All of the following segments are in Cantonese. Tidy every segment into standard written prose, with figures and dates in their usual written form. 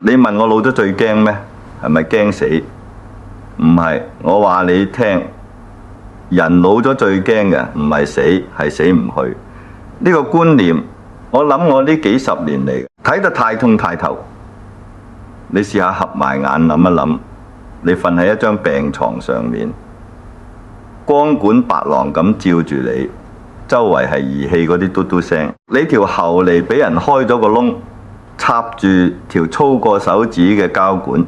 你問我老咗最驚咩？係咪驚死？唔係，我話你聽，人老咗最驚嘅唔係死，係死唔去。呢個觀念，我諗我呢幾十年嚟睇得太通太透。你試下合埋眼諗一諗，你瞓喺一張病床上面，光管白浪咁照住你，周圍係儀器嗰啲嘟嘟聲，你條喉嚟俾人開咗個窿，插住條粗過手指嘅膠管，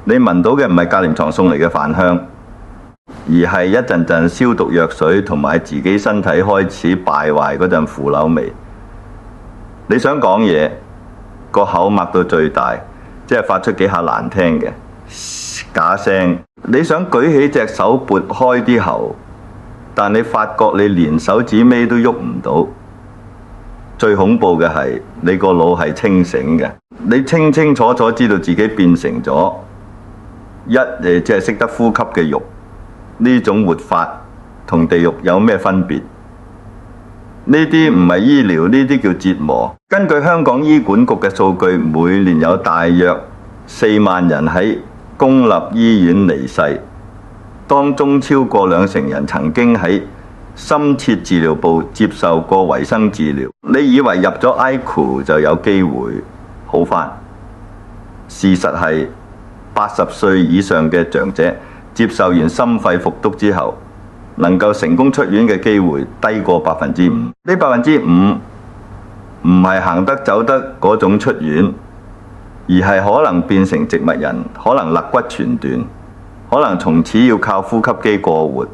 你聞到嘅唔係隔廉床送嚟嘅飯香，而係一陣陣消毒藥水同埋自己身體開始敗壞嗰陣腐朽味。你想講嘢，個口擘到最大，即係發出幾下難聽嘅假聲。你想舉起隻手撥開啲喉，但你發覺你連手指尾都喐唔到。最恐怖嘅係你個腦係清醒嘅，你清清楚楚知道自己變成咗即係識得呼吸嘅肉。呢種活法同地獄有咩分別？呢啲唔係醫療，呢啲叫折磨。根據香港醫管局嘅數據，每年有大約4萬人喺公立醫院離世，當中超過20%人曾經喺深切治療部接受過維生治療。你以為入咗 ICU 就有機會好返？事實係80歲以上嘅長者接受完心肺復甦之後，能夠成功出院嘅機會低過5%。呢5%唔係行得走得嗰種出院，而係可能變成植物人，可能肋骨全斷，可能從此要靠呼吸機過活。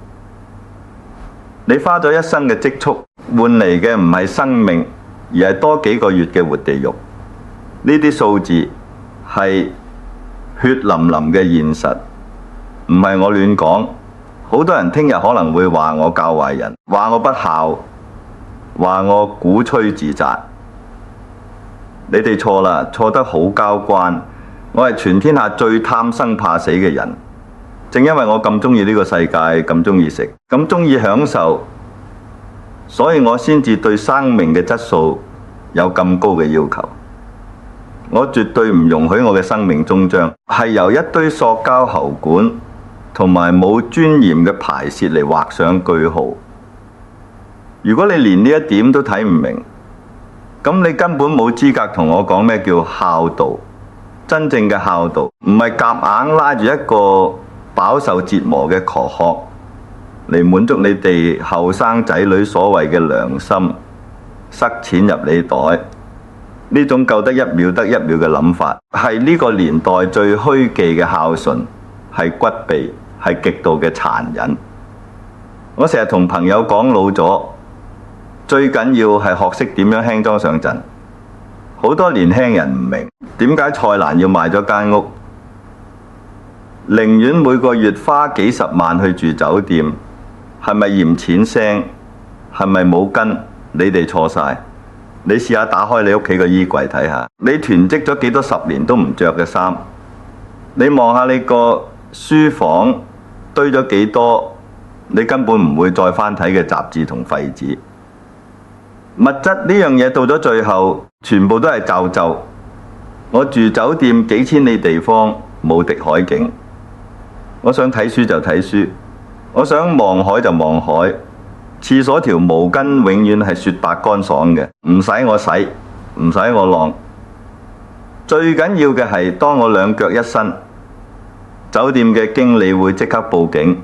你花咗一生嘅積蓄換嚟嘅唔係生命，而係多幾個月嘅活地獄。呢啲數字係血淋淋嘅現實，唔係我亂講。好多人聽日可能會話我教壞人，話我不孝，話我鼓吹自殺。你哋錯啦，錯得好交關。我係全天下最貪生怕死嘅人，正因為我咁中意呢個世界，咁中意食，咁中意享受，所以我先至對生命嘅質素有咁高嘅要求。我絕對唔容許我嘅生命終章係由一堆塑膠喉管同埋冇尊嚴嘅排泄嚟畫上句號。如果你連呢一點都睇唔明，咁你根本冇資格同我講咩叫孝道。真正嘅孝道唔係夾硬拉住一個飽受折磨嘅殼殼嚟滿足你哋後生仔女所謂嘅良心，塞錢入你袋。呢種救得一秒得一秒嘅諗法，係呢個年代最虛忌嘅孝順，係骨痹，係極度嘅殘忍。我成日同朋友講，老咗最緊要係學識點樣輕裝上陣。好多年輕人唔明點解蔡瀾要賣咗間屋，寧願每個月花幾十萬去住酒店。係咪嫌錢腥？係咪冇根？你哋錯晒。你試下打開你屋企個衣櫃睇下，你囤積咗幾多10年都唔着嘅衫。你望下你個書房堆咗幾多你根本唔會再翻睇嘅雜誌同廢紙。物質呢樣嘢到咗最後全部都係就就。我住酒店幾千里地方，冇敵海景。我想睇書就睇書，我想望海就望海。廁所條毛巾永遠係雪白乾爽嘅，唔使我洗，唔使我晾。最緊要嘅係當我兩腳一伸，酒店嘅經理會即刻報警，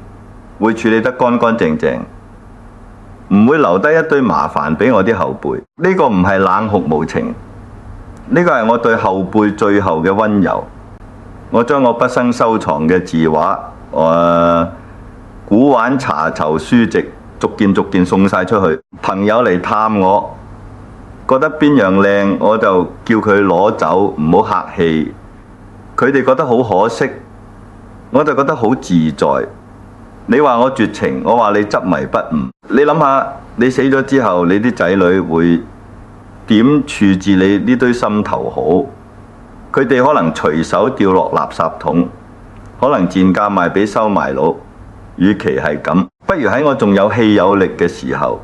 會處理得乾乾淨淨，唔會留低一堆麻煩俾我啲後輩。呢個唔係冷酷無情，呢個係我對後輩最後嘅溫柔。我將我畢生收藏嘅字畫、古玩查籌書籍逐件送晒出去。朋友嚟探我，覺得邊樣靚我就叫佢攞走，唔好客氣。佢哋覺得好可惜，我就覺得好自在。你話我絕情，我話你執迷不悟。你諗下，你死咗之後，你啲仔女會點處置你呢堆心頭好？佢哋可能隨手掉落垃圾桶，可能賤價賣俾收買佬。與其係咁，不如喺我仲有氣有力嘅時候，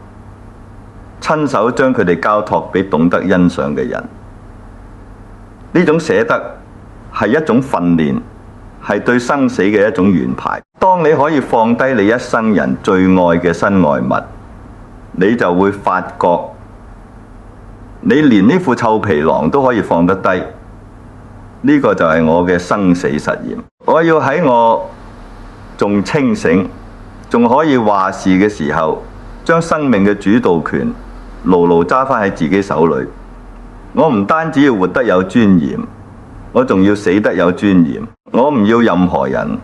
親手將佢哋交託俾懂得欣賞嘅人。呢呢種捨得係一種訓練，係對生死嘅一種完排。當你可以放低你一生人最愛嘅身外物，你就會發覺你連呢副臭皮囊都可以放得低。呢個就係我嘅生死實驗。我要喺我仲清醒、仲可以話事嘅時候，將生命嘅主導權牢牢揸返喺自己手裏。我唔單止要活得有尊嚴，我仲要死得有尊嚴。我唔要任何人，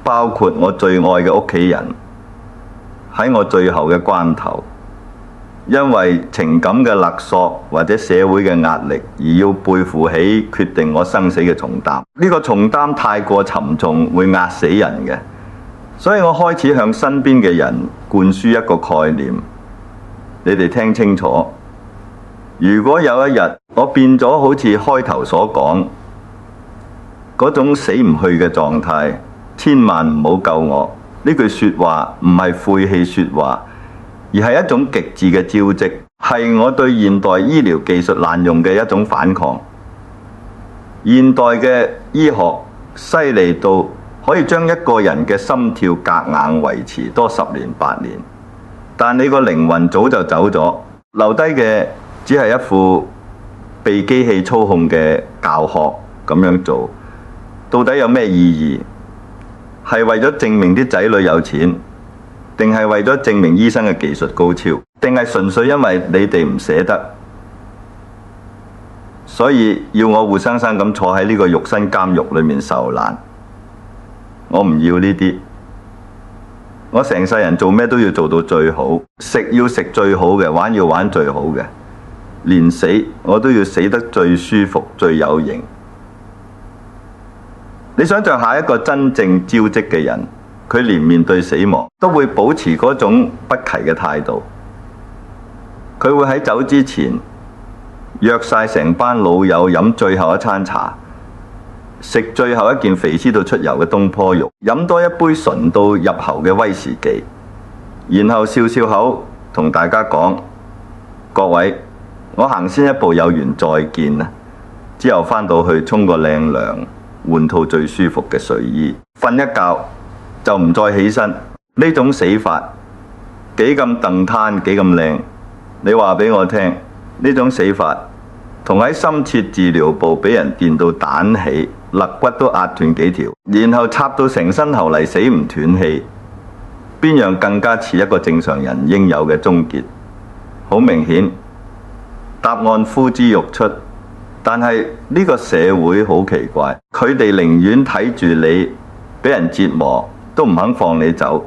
包括我最愛嘅屋企人，喺我最後嘅關頭，因為情感嘅勒索或者社會嘅壓力而要背負起決定我生死嘅重擔。呢個重擔太過沉重，會壓死人嘅。所以我開始向身邊嘅人灌輸一個概念，你哋聽清楚。如果有一日我變咗好似開頭所講嗰種死唔去嘅狀態，千萬唔好救我。呢句說話唔係晦氣說話，而係一種極致嘅招積，係我對現代醫療技術濫用嘅一種反抗。現代嘅醫學犀利到可以將一個人嘅心跳夾硬維持多10年8年，但你個靈魂早就走咗，留低嘅只係一副被機器操控嘅教學。咁樣做到底有咩意義？係為咗證明啲仔女有錢，定係為咗證明醫生嘅技術高超，定係純粹因為你哋唔捨得，所以要我活生生咁坐喺呢個肉身監獄裏面受難？我唔要呢啲。我成世人做咩都要做到最好，食要食最好嘅，玩要玩最好嘅，連死我都要死得最舒服最有型。你想象下一個真正招積嘅人，佢連面對死亡都會保持嗰種不期嘅態度。佢會喺走之前約晒成班老友飲最後一餐茶，食最後一件肥屍到出油嘅東坡肉，飲多一杯醇到入喉嘅威士忌，然後笑笑口同大家講：各位，我行先一步，有緣再見啦。之後返到去沖個靚涼，換套最舒服嘅睡衣，瞓一覺就唔再起身。呢種死法幾咁鄧攤，幾咁靚？你話俾我聽，呢種死法同喺深切治療部俾人電到彈起，肋骨都壓斷幾條，然後插到成身喉嚟死唔斷氣，邊樣更加似一個正常人應有嘅終結？好明顯，答案呼之欲出。但係呢個社會好奇怪，佢哋寧願睇住你俾人折磨，都唔肯放你走。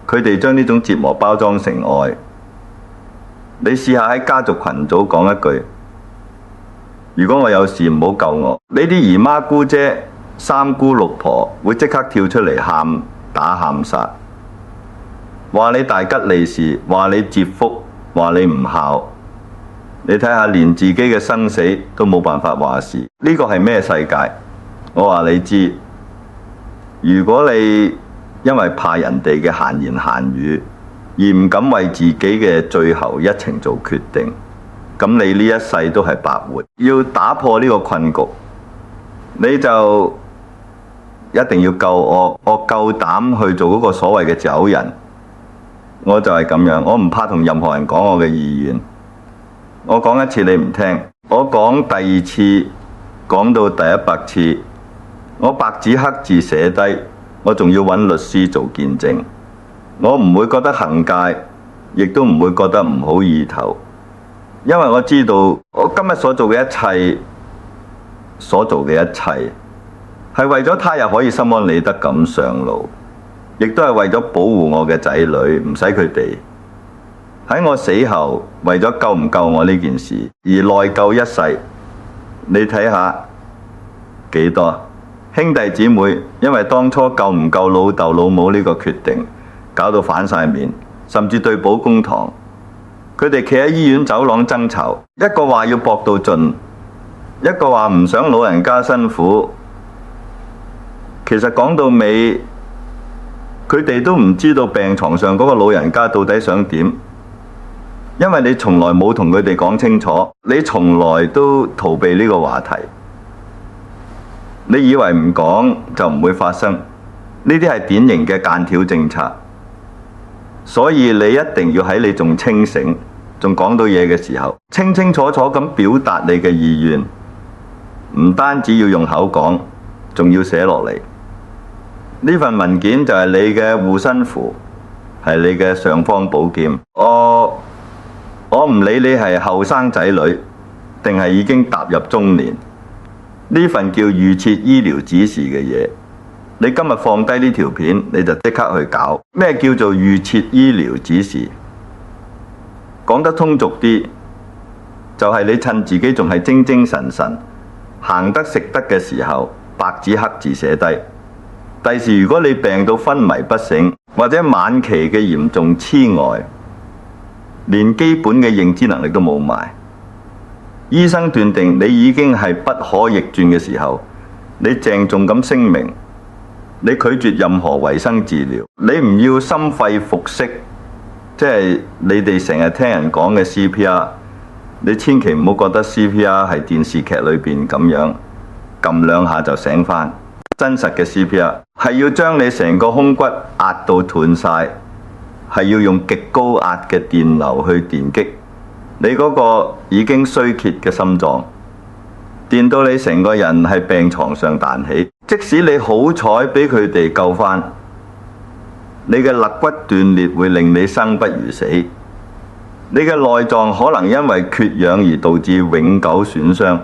佢哋將呢種折磨包裝成愛。你試下喺家族群組講一句：如果我有事唔好救我。呢啲姨媽姑姐、三姑六婆會即刻跳出嚟喊打喊殺，話你大吉利是，話你折福，話你唔孝。你睇下，連自己嘅生死都冇辦法話事，呢個係咩世界？我話你知，如果你因為怕人哋嘅閒言閒語而唔敢為自己嘅最後一程做決定，咁你呢一世都係白活。要打破呢個困局，你就一定要夠我夠膽去做嗰個所謂嘅走人。我就係咁樣，我唔怕同任何人講我嘅意願。我講一次你唔聽，我講第二次，講到第100次，我白紙黑字寫低，我仲要揾律師做見證。我唔會覺得行戒，亦都唔會覺得唔好意頭，因為我知道我今日所做嘅一切，係為咗他日可以心安理得咁上路，亦都係為咗保護我嘅仔女，唔使佢哋喺我死後為咗救唔救我呢件事而內疚一世。你睇下幾多兄弟姊妹因為當初救唔救老豆老母呢個決定搞到反晒面，甚至對簿公堂。佢哋企喺醫院走廊爭吵，一個話要搏到盡，一個話唔想老人家辛苦。其實講到尾，佢哋都唔知道病床上嗰個老人家到底想點。因為你從來冇同佢哋講清楚，你從來都逃避呢個話題。你以為唔講就唔會發生，呢啲係典型嘅間條政策。所以你一定要喺你仲清醒、仲講到嘢嘅時候，清清楚楚咁表達你嘅意願。唔單止要用口講，仲要寫落嚟。呢份文件就係你嘅護身符，係你嘅尚方寶劍。我唔理你係後生仔女，定係已經踏入中年，呢份叫預設醫療指示嘅嘢，你今日放低呢條片，你就即刻去搞。咩叫做預設醫療指示？講得通俗啲，就係你趁自己仲係精精神神、行得食得嘅時候，白紙黑字寫低。第時如果你病到昏迷不醒，或者晚期嘅嚴重痴呆，連基本嘅認知能力都冇埋，醫生斷定你已經係不可逆轉嘅時候，你鄭重咁聲明，你拒絕任何維生治療，你唔要心肺復式，即係你哋成日聽人講嘅 CPR， 你千祈唔好覺得 CPR 係電視劇裏邊咁樣撳兩下就醒返。真實嘅 CPR 係要將你成個胸骨壓到斷晒，係要用極高壓嘅電流去電擊你嗰個已經衰竭嘅心臟，電到你成個人係病床上彈起。即使你好彩俾佢哋救返，你嘅肋骨斷裂會令你生不如死，你嘅內臟可能因為缺氧而導致永久損傷。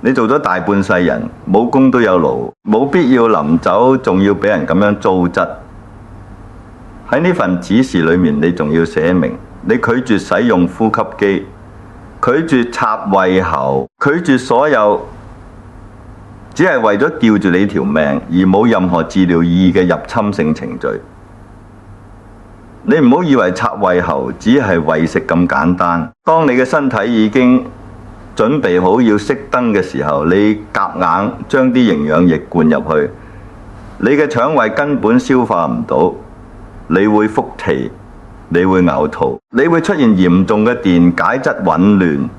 你做咗大半世人，冇功都有勞，冇必要臨走仲要俾人咁樣糟質。喺呢份指示裏面，你仲要寫明，你拒絕使用呼吸機，拒絕插胃喉，拒絕所有只係為咗吊住你條命而冇任何治療意義嘅入侵性程序。你唔好以為插胃喉只係餵食咁簡單。當你嘅身體已經準備好要熄燈嘅時候，你夾硬將啲營養液灌入去，你嘅腸胃根本消化唔到，你會腹瀉，你會嘔吐，你會出現嚴重嘅電解質紊亂，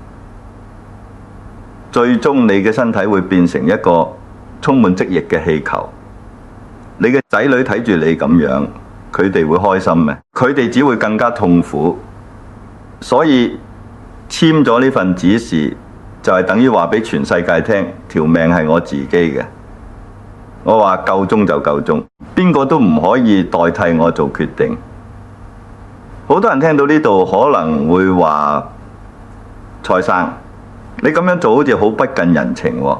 最終你嘅身體會變成一個充滿積液嘅氣球。你嘅仔女睇住你咁樣，佢哋會開心咩？佢哋只會更加痛苦。所以簽咗呢份指示，就係等於話俾全世界聽，條命係我自己嘅。我話夠鐘就夠鐘，邊個都唔可以代替我做決定。好多人聽到呢度可能會話：蔡生，你咁樣做好似好不近人情喎。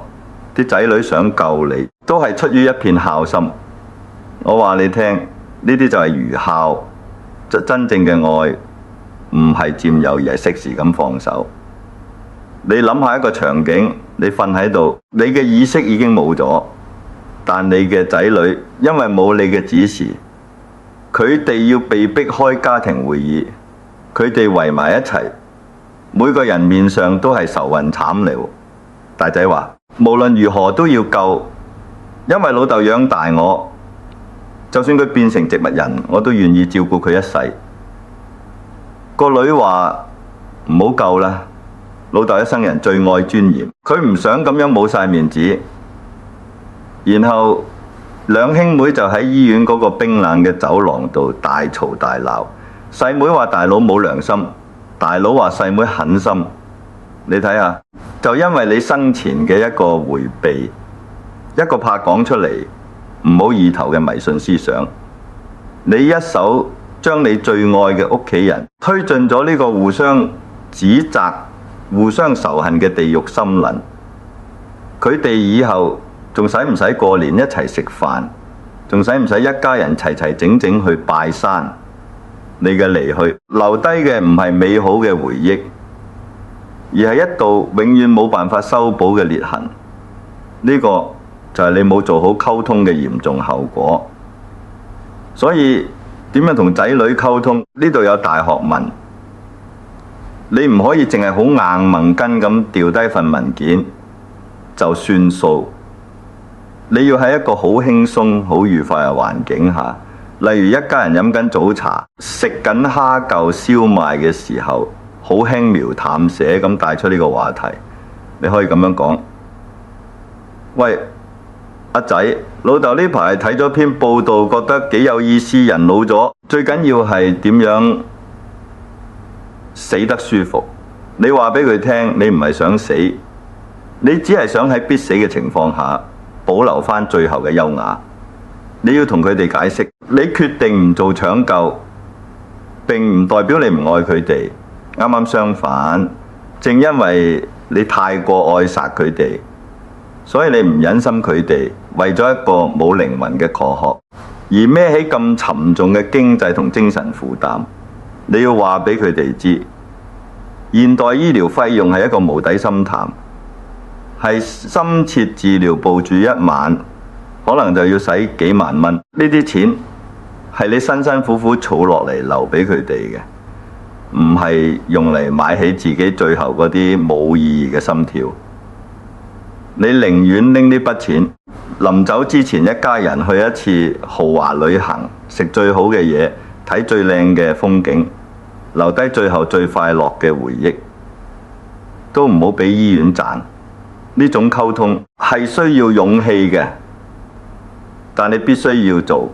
啲仔女想救你，都係出於一片孝心。我話你聽，呢啲就係愚孝，真正嘅愛唔係佔有，而係適時咁放手。你諗下一個場景，你瞓喺度，你嘅意識已經冇咗，但你嘅仔女因為冇你嘅指示，佢哋要被逼開家庭會議，佢哋圍埋一齊，每個人面上都係愁雲慘霧。大仔話：無論如何都要救，因為老豆養大我，就算佢變成植物人，我都願意照顧佢一世。個女話：唔好救啦，老豆一生人最愛尊嚴，佢唔想咁樣冇晒面子。然後兩兄妹就喺醫院嗰個冰冷嘅走廊度大嘈大鬧。細妹話大佬冇良心，大佬話細妹狠心。你睇下，就因為你生前嘅一個迴避，一個怕講出嚟唔好意頭嘅迷信思想，你一手將你最愛嘅屋企人推進咗呢個互相指責、互相仇恨嘅地獄森林。佢哋以後仲使唔使過年一齊食飯？仲使唔使一家人齊齊整整去拜山？你嘅離去留低嘅唔係美好嘅回憶，而係一道永遠冇辦法修補嘅裂痕。呢個就係你冇做好溝通嘅嚴重後果。所以點樣同仔女溝通？呢度有大學問。你唔可以淨係好硬掹根咁掉低份文件就算數。你要喺一個好輕鬆、好愉快嘅環境下，例如一家人飲緊早茶，食緊蝦嚿燒賣嘅時候，好輕描淡寫咁帶出呢個話題。你可以咁樣講：喂，阿仔，老豆呢排睇咗篇報道，覺得幾有意思。人老咗，最緊要係點樣死得舒服。你話俾佢聽，你唔係想死，你只係想喺必死嘅情況下保留翻最後嘅優雅。你要同佢哋解釋，你決定唔做搶救，並唔代表你唔愛佢哋。啱啱相反，正因為你太過愛殺佢哋，所以你唔忍心佢哋為咗一個冇靈魂嘅殼殼而孭起咁沉重嘅經濟同精神負擔。你要話俾佢哋知，現代醫療費用係一個無底深潭，係深切治療部住一晚可能就要使幾萬蚊。呢啲錢係你辛辛苦苦儲落嚟留俾佢哋嘅，唔係用嚟買起自己最後嗰啲冇意義嘅心跳。你寧願拎呢筆錢，臨走之前一家人去一次豪華旅行，食最好嘅嘢，睇最靚嘅風景，留低最後最快樂嘅回憶，都唔好俾醫院賺。呢種溝通係需要勇氣嘅，但你必須要做，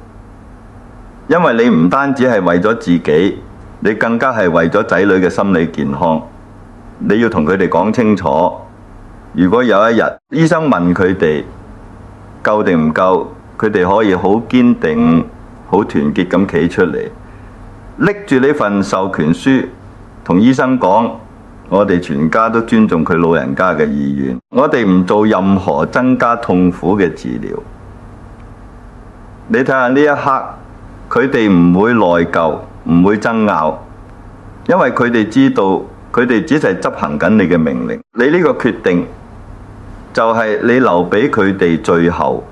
因為你唔單止係為咗自己，你更加係為咗仔女嘅心理健康。你要同佢哋講清楚，如果有一日醫生問佢哋夠定唔夠，佢哋可以好堅定、好團結咁企出嚟，拎住呢份授權書，同醫生講：我哋全家都尊重佢老人家嘅意願，我哋唔做任何增加痛苦嘅治療。你睇下呢一刻，佢哋唔會內疚，唔會爭拗，因為佢哋知道，佢哋只係執行緊你嘅命令。你呢個決定就係你留俾佢哋最後，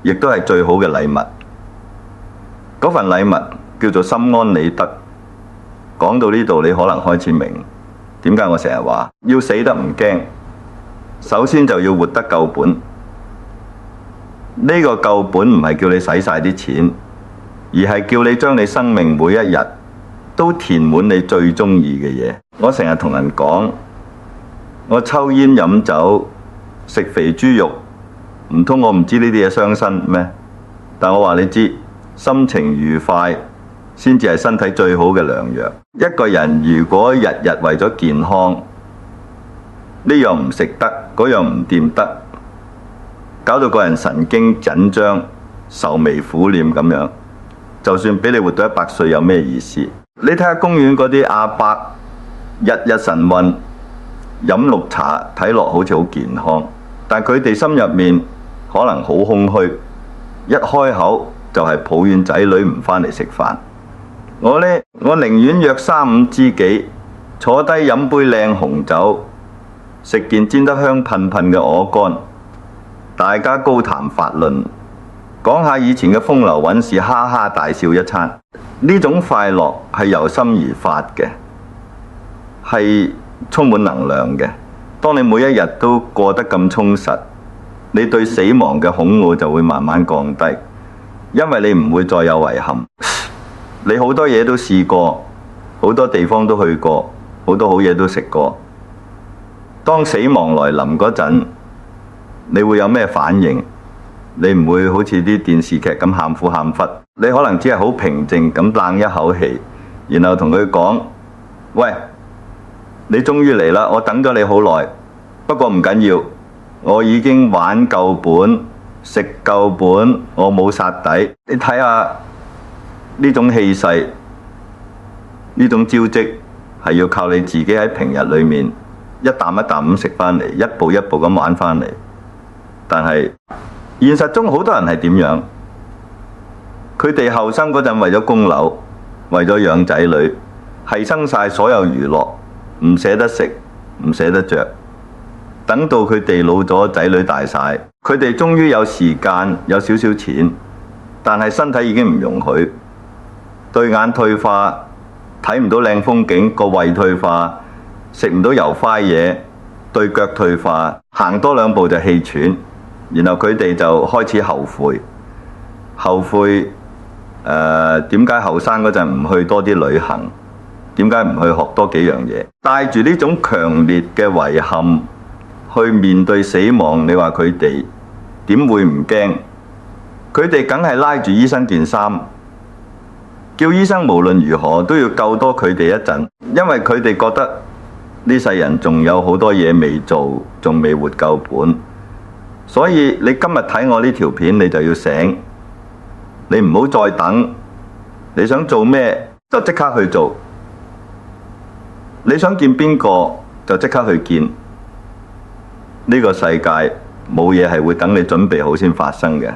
亦都係最好嘅禮物。嗰份禮物叫做心安理得。講到呢度，你可能開始明點解我成日話要死得唔驚，首先就要活得夠本。呢個夠本唔係叫你使晒啲錢，而係叫你將你生命每一日都填滿你最中意嘅嘢。我成日同人講，我抽煙飲酒食肥豬肉，唔通我唔知呢啲嘢傷身咩？但我話你知，心情愉快先至係身體最好嘅良藥。一個人如果日日為咗健康，呢樣唔食得，嗰樣唔掂得，搞到個人神經緊張、愁眉苦臉咁樣，就算俾你活到100歲，有咩意思？你睇下公園嗰啲阿伯，日日晨運飲綠茶，睇落好似好健康，但佢哋心入面可能好空虛，一開口就係抱怨仔女唔返嚟食飯。我寧願約3、5知己坐低飲杯靚紅酒，食件煎得香噴噴嘅鵝肝，大家高談發論，講下以前嘅風流韻事，哈哈大笑一餐。呢種快樂係由心而發嘅，係充滿能量嘅。當你每一日都過得咁充實，你對死亡嘅恐懼就會慢慢降低，因為你唔會再有遺憾。你好多嘢都試過，好多地方都去過，好多好嘢都食過。當死亡來臨嗰陣，你會有咩反應？你唔會好似啲電視劇咁喊苦喊忽，你可能只係好平靜咁冷一口氣，然後同佢講：喂，你終於嚟啦！我等咗你好耐，不過唔緊要，我已經玩夠本，食夠本，我冇殺底。你睇下呢種氣勢，呢種招積，係要靠你自己喺平日裏面一啖一啖咁食返嚟，一步一步咁玩返嚟。但係現實中好多人係點樣？佢哋後生嗰陣為咗供樓，為咗養仔女，犧牲晒所有娛樂，唔捨得食，唔捨得着。等到佢哋老咗，仔女大晒，佢哋終於有時間，有少少錢，但係身體已經唔容許，對眼退化，睇唔到靚風景，個胃退化，食唔到油花嘢，對腳退化，行多2步就氣喘，然後佢哋就開始後悔，後悔點解後生嗰陣唔去多啲旅行？點解唔去學多幾樣嘢？帶住呢種強烈嘅遺憾去面對死亡，你話佢哋點會唔驚？佢哋梗係拉住醫生件衫，叫醫生無論如何都要救多佢哋一陣，因為佢哋覺得呢世人仲有好多嘢未做，仲未活夠本。所以你今日睇我呢條片，你就要醒，你唔好再等，你想做咩就即刻去做，你想見邊個就即刻去見。呢個世界冇嘢係會等你準備好先發生嘅。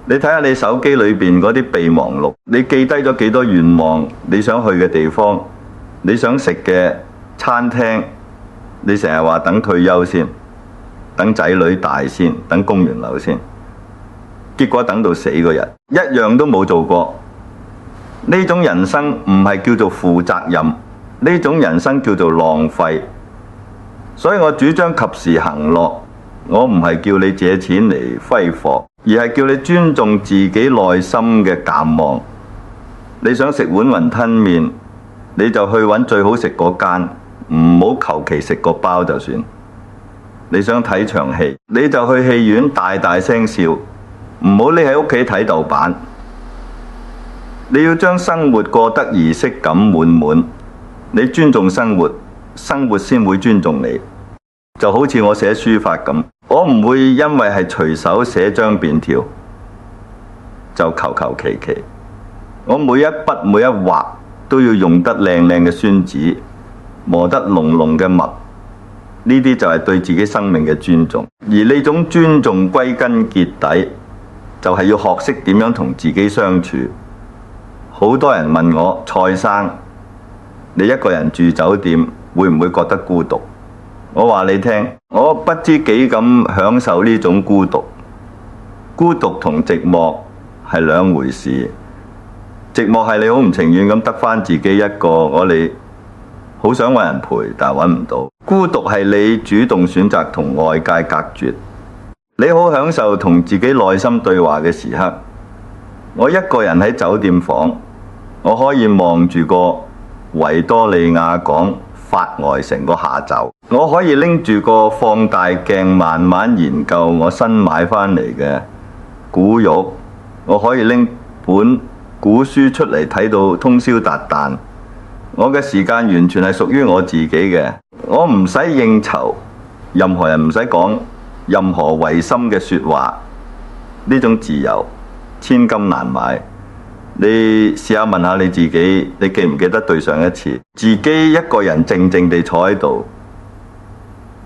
你睇下你手機裏邊嗰啲備忘錄，你記低咗幾多願望，你想去嘅地方，你想食嘅餐廳，你成日話等退休先，等仔女大先，等供完樓先，結果等到死嗰日，一樣都冇做過。呢種人生唔係叫做負責任，呢種人生叫做浪費。所以我主張及時行樂，我唔係叫你借錢嚟揮霍，而係叫你尊重自己內心嘅淡忘。你想食碗雲吞麵，你就去揾最好食嗰間，唔好求其食個包就算。你想睇場戲，你就去戲院大大聲笑，唔好匿喺屋企睇豆瓣。你要將生活過得儀式感滿滿，你尊重生活，生活先會尊重你。就好似我寫書法咁，我唔會因為係隨手寫張便條就求求其其，我每一筆每一畫都要用得靚靚嘅宣紙，磨得濃濃嘅墨，呢啲就係對自己生命嘅尊重。而呢種尊重歸根結底，就係要學識點樣同自己相處。好多人問我，蔡生，你一個人住酒店會唔會覺得孤獨？我話你聽，我不知幾咁享受呢種孤獨。孤獨同寂寞係兩回事。寂寞係你好唔情願咁得返自己一個，你好想揾人陪，但係揾唔到。孤獨係你主動選擇同外界隔絕。你好享受同自己內心對話嘅時刻。我一個人喺酒店房，我可以望住個維多利亞港發呆成個下晝，我可以拎住個放大鏡慢慢研究我新買返嚟嘅古玉，我可以拎本古書出嚟睇到通宵達旦。我嘅時間完全係屬於我自己嘅，我唔使應酬，任何人唔使講任何違心嘅說話。呢種自由千金難買。你試下問下你自己，你記唔記得對上一次自己一個人靜靜地坐喺度，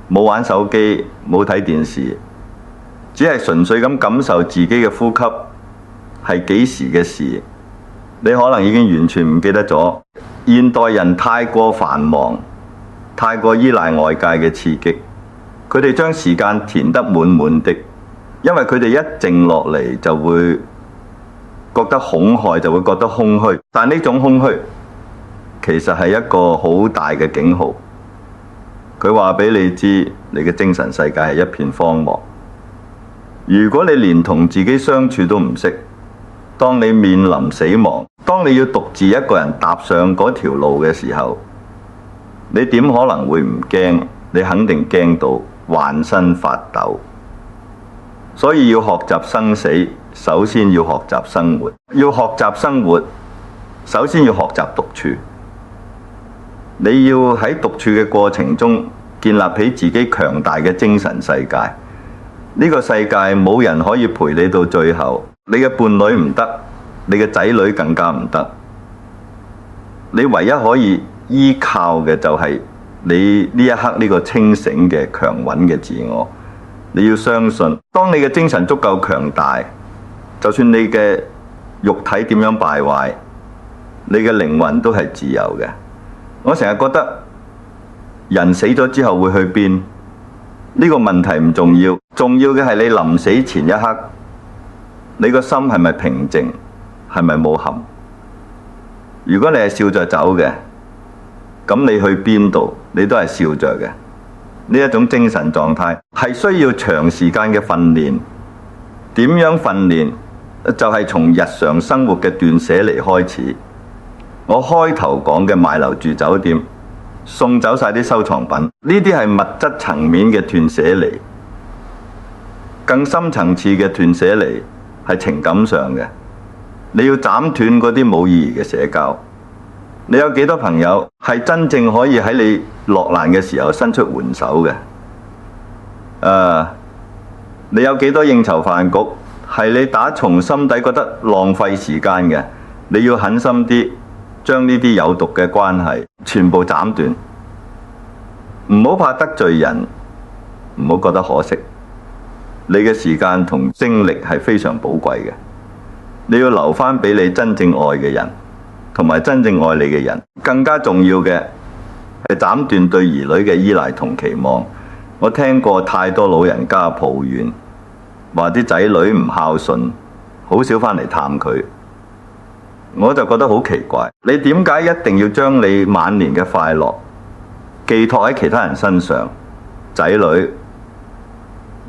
冇玩手機，冇睇電視，只係純粹咁感受自己嘅呼吸係幾時嘅事？你可能已經完全唔記得咗。現代人太過繁忙，太過依賴外界嘅刺激，佢哋將時間填得滿滿的，因為佢哋一靜落嚟就會覺得恐懼，就會覺得空虛。但呢種空虛其實係一個好大嘅警號，佢話俾你知你嘅精神世界係一片荒漠。如果你連同自己相處都唔識，當你面臨死亡，當你要獨自一個人踏上嗰條路嘅時候，你點可能會唔驚？你肯定驚到渾身發抖。所以要學習生死，首先要學習生活。要學習生活，首先要學習獨處。你要喺獨處嘅過程中建立起自己強大嘅精神世界。呢個世界冇人可以陪你到最後，你嘅伴侶唔得，你嘅仔女更加唔得。你唯一可以依靠嘅就係你呢一刻呢個清醒嘅強穩嘅自我。你要相信，當你嘅精神足夠強大，就算你嘅肉體點樣敗壞，你嘅靈魂都係自由嘅。我成日覺得人死咗之後會去邊？呢個問題唔重要，重要嘅係你臨死前一刻，你個心係咪平靜，係咪冇憾？如果你係笑着走嘅，咁你去邊度，你都係笑着嘅。呢一種精神狀態係需要長時間嘅訓練。點樣訓練？就係從日常生活嘅斷捨離開始。我開頭講嘅買樓住酒店，送走晒啲收藏品，呢啲係物質層面嘅斷捨離。更深層次嘅斷捨離係情感上嘅，你要斬斷嗰啲冇意義嘅社交。你有幾多朋友係真正可以喺你落難嘅時候伸出援手嘅？你有幾多應酬飯局係你打從心底覺得浪費時間嘅？你要狠心啲，將呢啲有毒嘅關係全部斬斷。唔好怕得罪人，唔好覺得可惜。你嘅時間同精力係非常寶貴嘅，你要留返俾你真正愛嘅人，同埋真正愛你嘅人。更加重要嘅係斬斷對兒女嘅依賴同期望。我聽過太多老人家抱怨，話啲仔女唔孝順，好少返嚟探佢。我就覺得好奇怪，你點解一定要將你晚年嘅快樂寄託喺其他人身上？仔女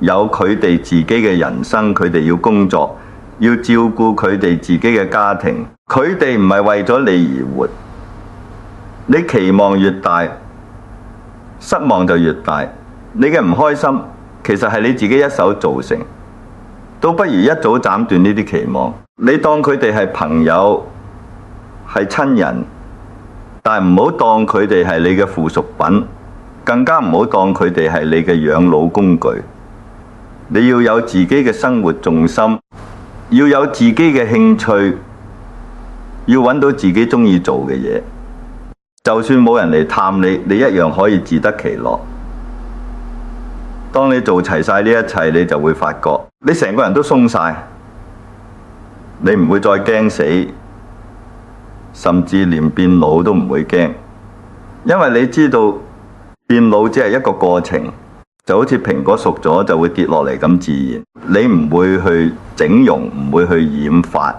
有佢哋自己嘅人生，佢哋要工作，要照顧佢哋自己嘅家庭，佢哋唔係為咗你而活。你期望越大，失望就越大。你嘅唔開心，其實係你自己一手造成，都不如一早斬斷呢啲期望。你當佢哋係朋友，係親人，但係唔好當佢哋係你嘅附屬品，更加唔好當佢哋係你嘅養老工具。你要有自己嘅生活重心，要有自己嘅興趣，要揾到自己中意做嘅嘢。就算冇人嚟探你，你一樣可以自得其樂。當你做齊晒呢一切，你就會發覺你成個人都鬆晒，你唔會再驚死，甚至連變老都唔會驚，因為你知道變老只係一個過程，就好似蘋果熟咗就會跌落嚟咁自然。你唔會去整容，唔會去染髮，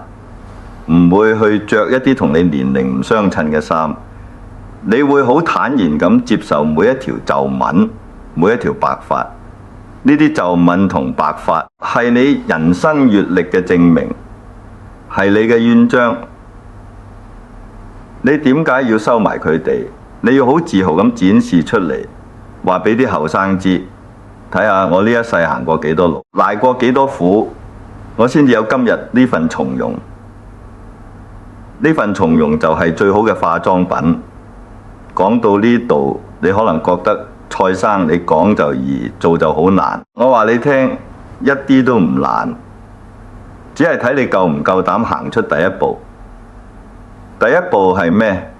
唔會去着一啲同你年齡唔相稱嘅衫，你會好坦然咁接受每一條皺紋，每一條白髮。呢啲皺紋同白髮係你人生閱歷嘅證明，係你嘅勳章。你點解要收埋佢哋？你要好自豪咁展示出嚟，話俾啲後生知，睇下我呢一世行過幾多路，捱過幾多苦，我先至有今日呢份從容。呢份從容就係最好嘅化妝品。講到呢度，你可能覺得蔡生你講就易，做就好難。我話你聽，一啲都唔難，只係睇你夠唔夠膽行出第一步。第一步係咩？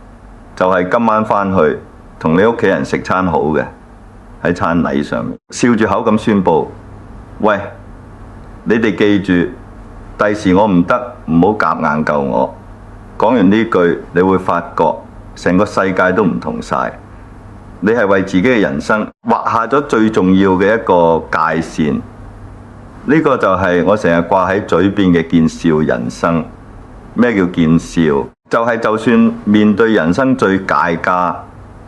就係今晚返去同你屋企人食餐好嘅，喺餐禮上面笑住口咁宣佈：喂，你哋記住，第時我唔得，唔好夾硬救我。講完呢句，你會發覺成個世界都唔同晒。你係為自己嘅人生畫下咗最重要嘅一個界線。呢個就係我成日掛喺嘴邊嘅見笑人生。咩叫見笑？就係就算面對人生最界家、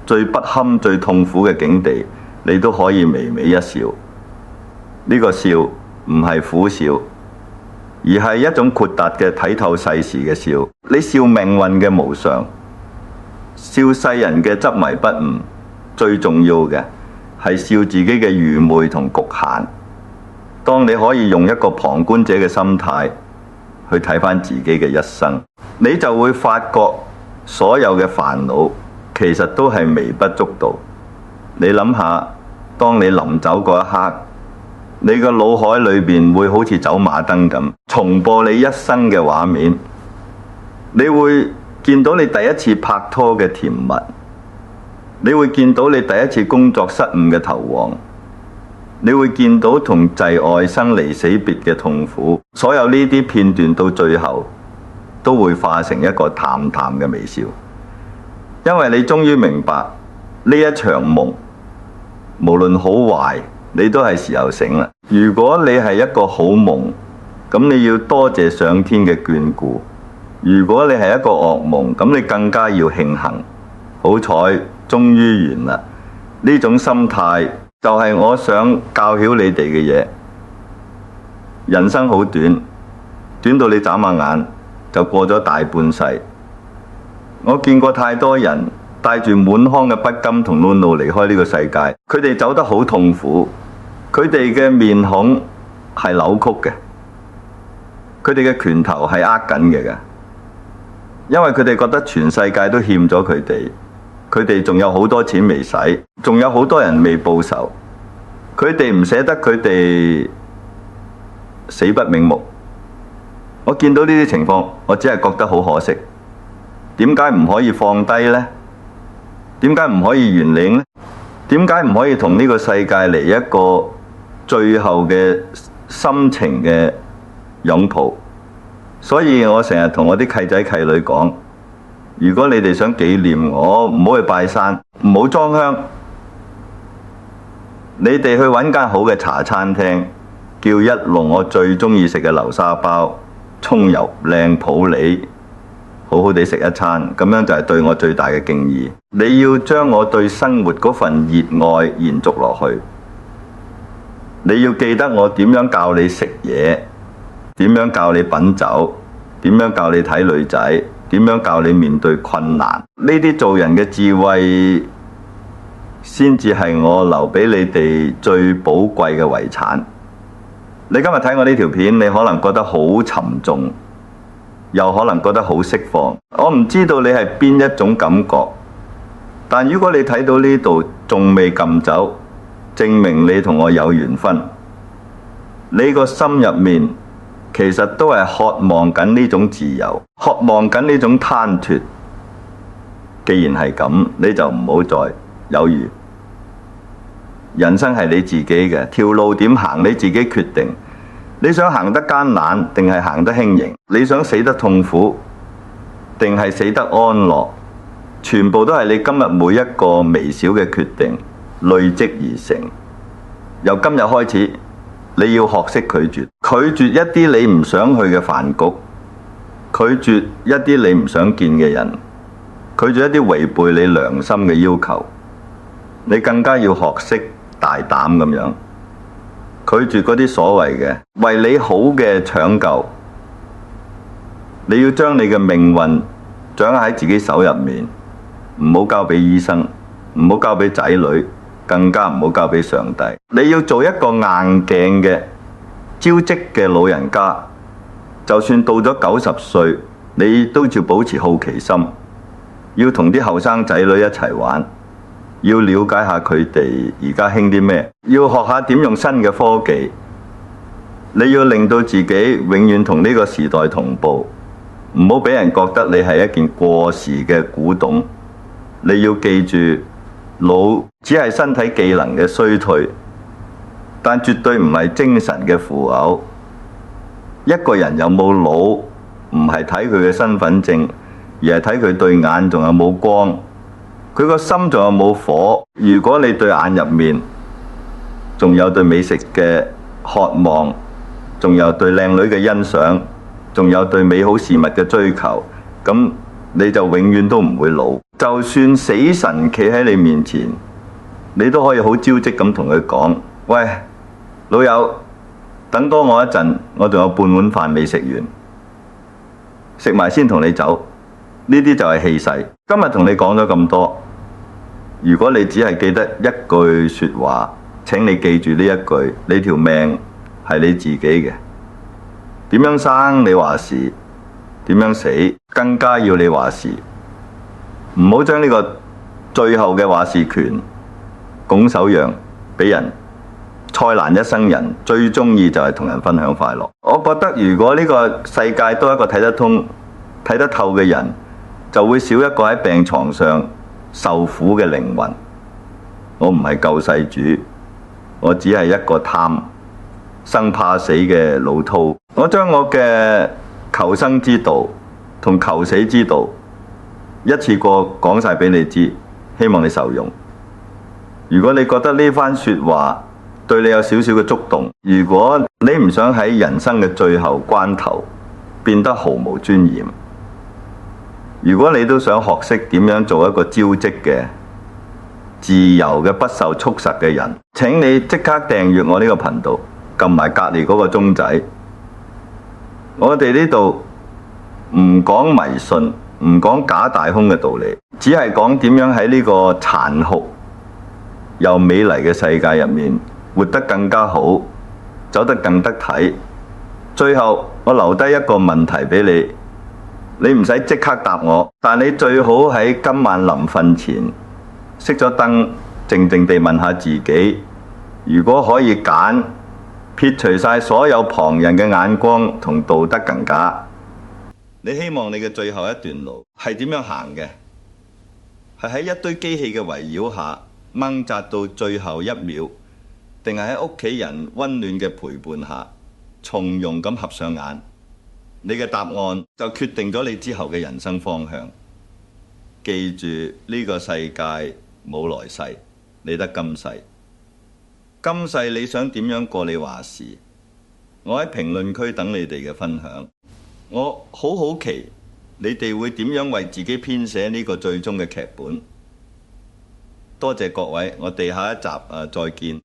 最不堪、最痛苦嘅境地，你都可以微微一笑。呢個笑唔係苦笑，而係一種豁達嘅睇透世事嘅笑。你笑命運嘅無常，笑世人嘅執迷不悟。最重要嘅係笑自己嘅愚昧同局限。當你可以用一個旁觀者嘅心態去睇返自己嘅一生，你就會發覺所有嘅煩惱其實都係微不足道。你諗下，當你臨走嗰一刻，你個腦海裏邊會好似走馬燈咁重播你一生嘅畫面。你會見到你第一次拍拖嘅甜蜜，你會見到你第一次工作失誤嘅投降，你會見到同摯愛生離死別嘅痛苦。所有呢啲片段到最後都會化成一個淡淡嘅微笑，因為你終於明白呢一場夢無論好壞，你都係時候醒啦。如果你係一個好夢，咁你要多謝上天嘅眷顧；如果你係一個噩夢，咁你更加要慶幸，好彩終於完啦。呢種心態就係我想教曉你哋嘅嘢。人生好短，短到你眨下眼就過咗大半世。我見過太多人帶住滿腔嘅不甘同惱怒離開呢個世界，佢哋走得好痛苦，佢哋嘅面孔係扭曲嘅，佢哋嘅拳頭係握緊嘅，因為佢哋覺得全世界都欠咗佢哋，佢哋仲有好多錢未使，仲有好多人未報仇，佢哋唔捨得佢哋死不瞑目。我見到呢啲情況，我只係覺得好可惜。點解唔可以放低呢？點解唔可以原諒呢？點解唔可以同呢個世界嚟一個最後嘅深情嘅擁抱？所以我成日同我啲契仔契女講，如果你哋想紀念我，唔好去拜山，唔好裝香，你哋去揾間好嘅茶餐廳，叫一籠我最中意食嘅流沙包、葱油、靚普洱，好好地食一餐，咁樣就係對我最大嘅敬意。你要將我對生活嗰份熱愛延續落去，你要記得我點樣教你食嘢，點樣教你品酒，點樣教你睇女仔，點樣教你面對困難。呢啲做人嘅智慧先至係我留俾你哋最寶貴嘅遺產。你今日睇我呢條片，你可能覺得好沉重，又可能覺得好釋放。我唔知道你係邊一種感覺，但如果你睇到呢度仲未撳走，證明你同我有緣分。你個心入面其實都係渴望緊呢種自由，渴望緊呢種攤脫。既然係咁，你就唔好再猶豫。人生係你自己嘅，條路點行你自己決定。你想行得艱難定係行得輕盈？你想死得痛苦定係死得安樂？全部都係你今日每一個微小嘅決定累積而成。由今日開始，你要學識拒絕，拒絕一啲你唔想去嘅飯局，拒絕一啲你唔想見嘅人，拒絕一啲違背你良心嘅要求。你更加要學識大膽咁樣拒絕嗰啲所謂嘅為你好嘅搶救。你要將你嘅命運掌握喺自己手入面，唔好交俾醫生，唔好交俾仔女，更加唔好交俾上帝。你要做一個硬頸嘅招積嘅老人家，就算到咗90歲，你都要保持好奇心，要同啲後生仔女一齊玩，要了解下佢哋而家興啲咩，要學下點用新嘅科技。你要令到自己永遠同呢個時代同步，唔好俾人覺得你係一件過時嘅古董。你要記住，老只係身體機能嘅衰退，但絕對唔係精神嘅腐朽。一個人有冇老，唔係睇佢嘅身份證，而係睇佢對眼仲有冇光，佢個心仲有冇火。如果你對眼入面仲有對美食嘅渴望，仲有對靚女嘅欣賞，仲有對美好事物嘅追求，咁你就永遠都唔會老。就算死神企喺你面前，你都可以好招積咁同佢講：喂，老友，等多我一陣，我仲有半碗飯未食完，食埋先同你走。呢啲就係氣勢。今日同你講咗咁多，如果你只係記得一句說話，請你記住呢一句：你條命係你自己嘅，點樣生你話事，點樣死更加要你話事。唔好將呢個最後嘅話事權拱手讓俾人。蔡瀾一生人最中意就係同人分享快樂。我覺得如果呢個世界都係一個睇得通、睇得透嘅人，就會少一個喺病床上受苦嘅靈魂。我唔係救世主，我只係一個貪生怕死嘅老饕。我將我嘅求生之道同求死之道一次過講晒俾你知，希望你受用。如果你覺得呢番說話對你有少少嘅觸動，如果你唔想喺人生嘅最後關頭變得毫無尊嚴，如果你都想學識點樣做一個招積嘅自由嘅不受束縛嘅人，請你即刻訂閱我呢個頻道，撳埋隔籬嗰個鐘仔，我哋呢度唔講迷信，唔講假大空嘅道理，只係講點樣喺呢個殘酷又美麗嘅世界入面活得更加好，走得更得體。最後我留低一個問題俾你，你唔使即刻答我，但你最好喺今晚臨瞓前熄咗燈，靜靜地問下自己，如果可以揀，撇除晒所有旁人嘅眼光同道德更假，你希望你嘅最後一段路係點樣行嘅？係喺一堆機器嘅圍繞下掹扎到最後一秒，定係喺屋企人溫暖嘅陪伴下從容咁合上眼？你嘅答案就決定咗你之後嘅人生方向。記住，呢個世界冇來世，你得今世。今世你想點樣過你話事，我喺評論區等你哋嘅分享。我好好奇你哋會點樣為自己編寫呢個最終嘅劇本。多謝各位，我哋下一集再見。